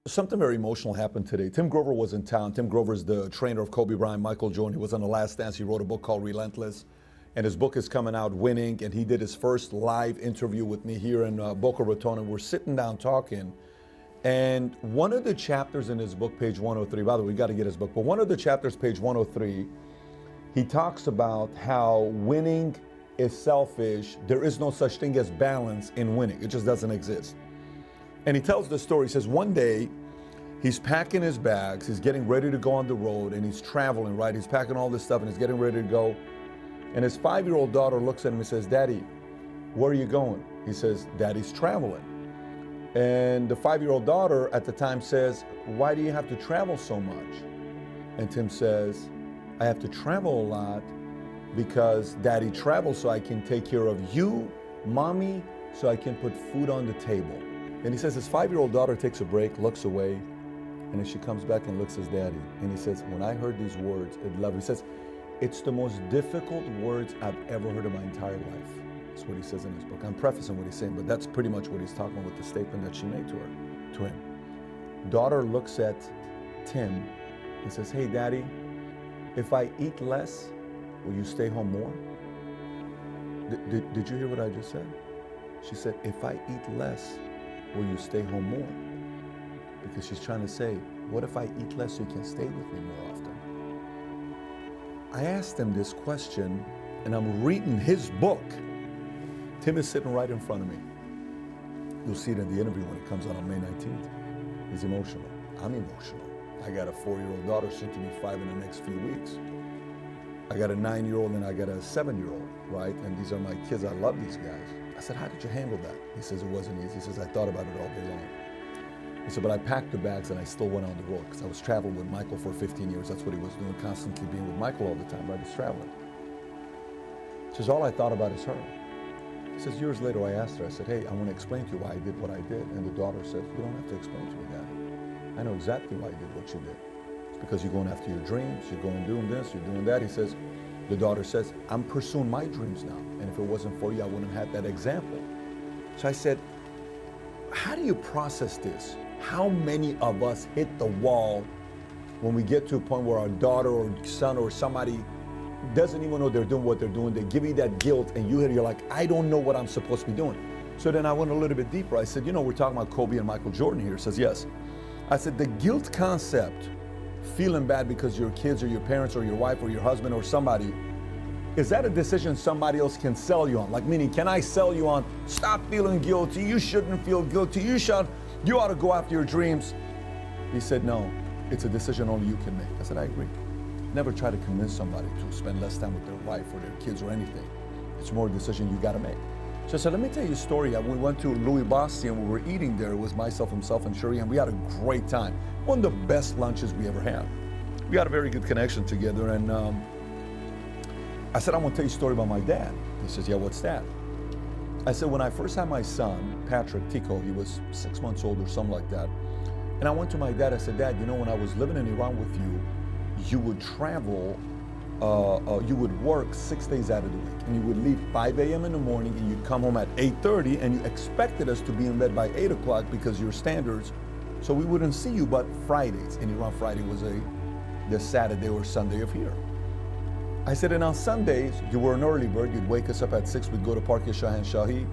Something very emotional happened today. Tim Grover was in town. Tim Grover is the trainer of Kobe Bryant, Michael Jordan. He was on The Last Dance. He wrote a book called Relentless. And his book is coming out, Winning. And he did his first live interview with me here in Boca Raton. And we're sitting down talking. And one of the chapters in his book, page 103, by the way, we got to get his book, but one of the chapters, page 103, he talks about how winning is selfish. There is no such thing as balance in winning. It just doesn't exist. And he tells the story. He says one day he's packing his bags, he's getting ready to go on the road, and he's traveling, right? He's packing all this stuff and he's getting ready to go. And his 5-year-old daughter looks at him and says, "Daddy, where are you going?" He says, "Daddy's traveling." And the 5-year-old daughter at the time says, "Why do you have to travel so much?" And Tim says, "I have to travel a lot because Daddy travels so I can take care of you, Mommy, so I can put food on the table." And he says his 5-year-old daughter takes a break, looks away, and then she comes back and looks at his daddy. And he says, "When I heard these words, it loved me." He says, "It's the most difficult words I've ever heard in my entire life." That's what he says in his book. I'm prefacing what he's saying, but that's pretty much what he's talking about with the statement that she made to him. Daughter looks at Tim and says, "Hey, Daddy, if I eat less, will you stay home more?" Did you hear what I just said? She said, "If I eat less, will you stay home more?" Because she's trying to say, what if I eat less so you can stay with me more often? I asked him this question, and I'm reading his book. Tim is sitting right in front of me. You'll see it in the interview when it comes out on May 19th. He's emotional. I'm emotional. I got a 4-year-old daughter, soon to be 5 in the next few weeks. I got a 9-year-old and I got a 7-year-old, right? And these are my kids. I love these guys. I said, "How did you handle that?" He says, "It wasn't easy." He says, "I thought about it all day long." He said, "But I packed the bags and I still went on the road because I was traveling with Michael for 15 years. That's what he was doing, constantly being with Michael all the time, right? He's traveling." He says, "All I thought about is her." He says, years later, I asked her, I said, "Hey, I want to explain to you why I did what I did." And the daughter says, "You don't have to explain to me, Daddy. I know exactly why you did what you did. It's because you're going after your dreams, you're going doing this, you're doing that." He says, the daughter says, "I'm pursuing my dreams now. And if it wasn't for you, I wouldn't have had that example." So I said, how do you process this? How many of us hit the wall when we get to a point where our daughter or son or somebody doesn't even know they're doing what they're doing? They give you that guilt and you're like, "I don't know what I'm supposed to be doing." So then I went a little bit deeper. I said, we're talking about Kobe and Michael Jordan here. He says, yes. I said, the guilt concept, feeling bad because your kids or your parents or your wife or your husband or somebody, is that a decision somebody else can sell you on? Like, meaning, can I sell you on, stop feeling guilty, you shouldn't feel guilty, you ought to go after your dreams? He said, no, it's a decision only you can make. I said, I agree. Never try to convince somebody to spend less time with their wife or their kids or anything. It's more a decision you got to make. So I said, let me tell you a story. We went to Louis Bastien. We were eating there. It was myself, himself, and Sherry, and we had a great time. One of the best lunches we ever had. We had a very good connection together, and I said, I want to tell you a story about my dad. He says, yeah, what's that? I said, when I first had my son, Patrick Tico, he was 6 months old or something like that, and I went to my dad, I said, Dad, when I was living in Iran with you, you would travel, you would work 6 days out of the week, and you would leave 5 a.m. in the morning, and you'd come home at 8:30, and you expected us to be in bed by 8 o'clock because your standards, so we wouldn't see you but Fridays. In Iran, Friday was the Saturday or Sunday of here. I said, and on Sundays, you were an early bird. You'd wake us up at 6, we'd go to Park Shahan Shahi,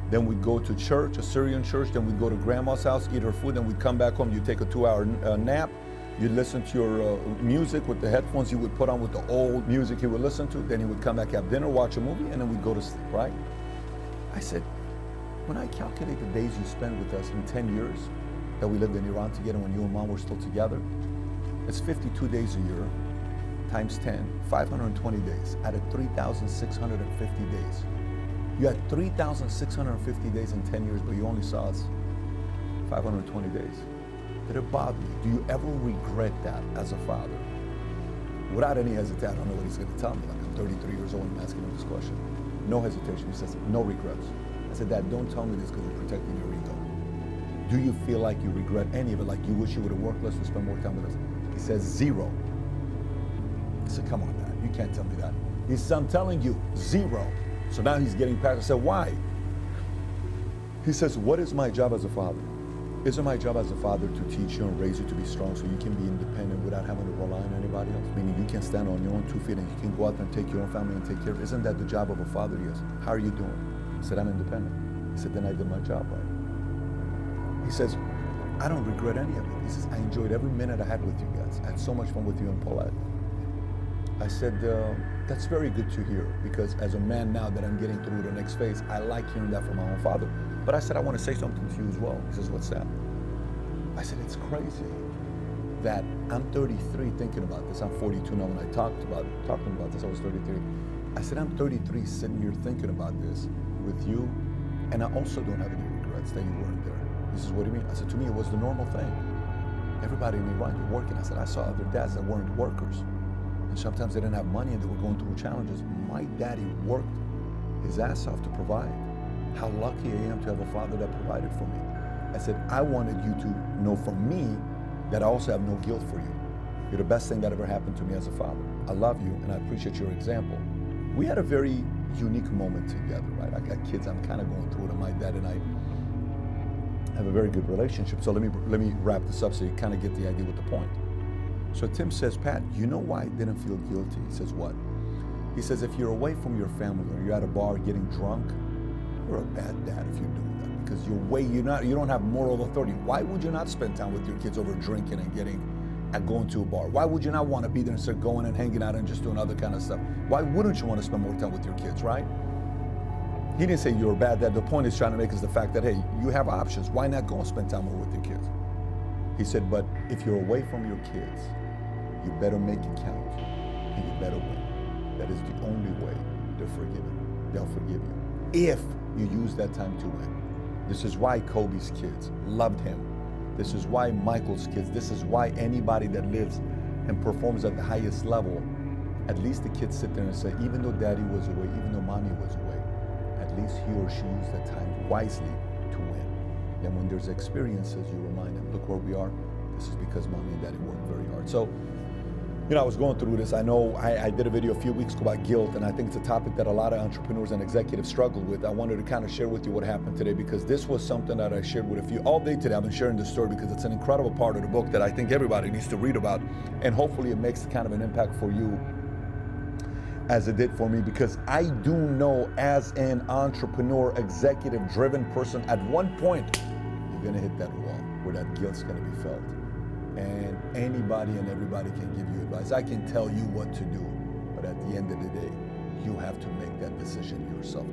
then we'd go to church, a Syrian church, then we'd go to grandma's house, eat her food, then we'd come back home, you'd take a 2-hour nap, you'd listen to your music with the headphones you would put on with the old music you would listen to, then you would come back, have dinner, watch a movie, and then we'd go to sleep, right? I said, when I calculate the days you spent with us in 10 years that we lived in Iran together when you and Mom were still together, it's 52 days a year, times 10, 520 days out of 3,650 days. You had 3,650 days in 10 years, but you only saw us 520 days. Did it bother you? Do you ever regret that as a father? Without any hesitation, I don't know what he's going to tell me. Like, I'm 33 years old and I'm asking him this question. No hesitation. He says, no regrets. I said, Dad, don't tell me this because you're protecting your ego. Do you feel like you regret any of it? Like you wish you would have worked less to spend more time with us? He says, 0. I said, come on, Dad, you can't tell me that. He said, I'm telling you, 0. So now he's getting past. I said, why? He says, what is my job as a father? Isn't my job as a father to teach you and raise you to be strong so you can be independent without having to rely on anybody else? Meaning you can stand on your own 2 feet and you can go out there and take your own family and take care of it. Isn't that the job of a father? Yes. How are you doing? I said, I'm independent. He said, then I did my job right. He says, I don't regret any of it. He says, I enjoyed every minute I had with you guys. I had so much fun with you and Paulette. I said, that's very good to hear, because as a man now that I'm getting through the next phase, I like hearing that from my own father. But I said, I want to say something to you as well. He says, what's that? I said, it's crazy that I'm 33 thinking about this. I'm 42 now. When I talking about this, I was 33. I said, I'm 33 sitting here thinking about this with you, and I also don't have any regrets that you weren't there. He says, what do you mean? I said, to me, it was the normal thing. Everybody in Iran, you're working. I said, I saw other dads that weren't workers. And sometimes they didn't have money and they were going through challenges. My daddy worked his ass off to provide. How lucky I am to have a father that provided for me. I said, I wanted you to know from me that I also have no guilt for you. You're the best thing that ever happened to me as a father. I love you and I appreciate your example. We had a very unique moment together, right? I got kids, I'm kind of going through it, and my dad and I have a very good relationship. So let me wrap this up so you kind of get the idea with the point. So Tim says, Pat, you know why I didn't feel guilty? He says, what? He says, if you're away from your family or you're at a bar getting drunk, you're a bad dad if you're doing that, because you don't have moral authority. Why would you not spend time with your kids over drinking and going to a bar? Why would you not want to be there instead of going and hanging out and just doing other kind of stuff? Why wouldn't you want to spend more time with your kids, right? He didn't say you're a bad dad. The point he's trying to make is the fact that, hey, you have options. Why not go and spend time more with your kids? He said, but if you're away from your kids, you better make it count and you better win. That is the only way they're forgiven. They'll forgive you if you use that time to win. This is why Kobe's kids loved him. This is why Michael's kids, this is why anybody that lives and performs at the highest level, at least the kids sit there and say, even though daddy was away, even though mommy was away, at least he or she used that time wisely to win. Then when there's experiences, you remind them, look where we are. This is because mommy and daddy worked very hard. So, I was going through this. I know I did a video a few weeks ago about guilt, and I think it's a topic that a lot of entrepreneurs and executives struggle with. I wanted to kind of share with you what happened today, because this was something that I shared with a few all day today. I've been sharing this story because it's an incredible part of the book that I think everybody needs to read about, and hopefully it makes kind of an impact for you as it did for me, because I do know as an entrepreneur, executive driven person, at one point you're going to hit that wall where that guilt's going to be felt. And anybody and everybody can give you advice. I can tell you what to do, but at the end of the day, you have to make that decision yourself.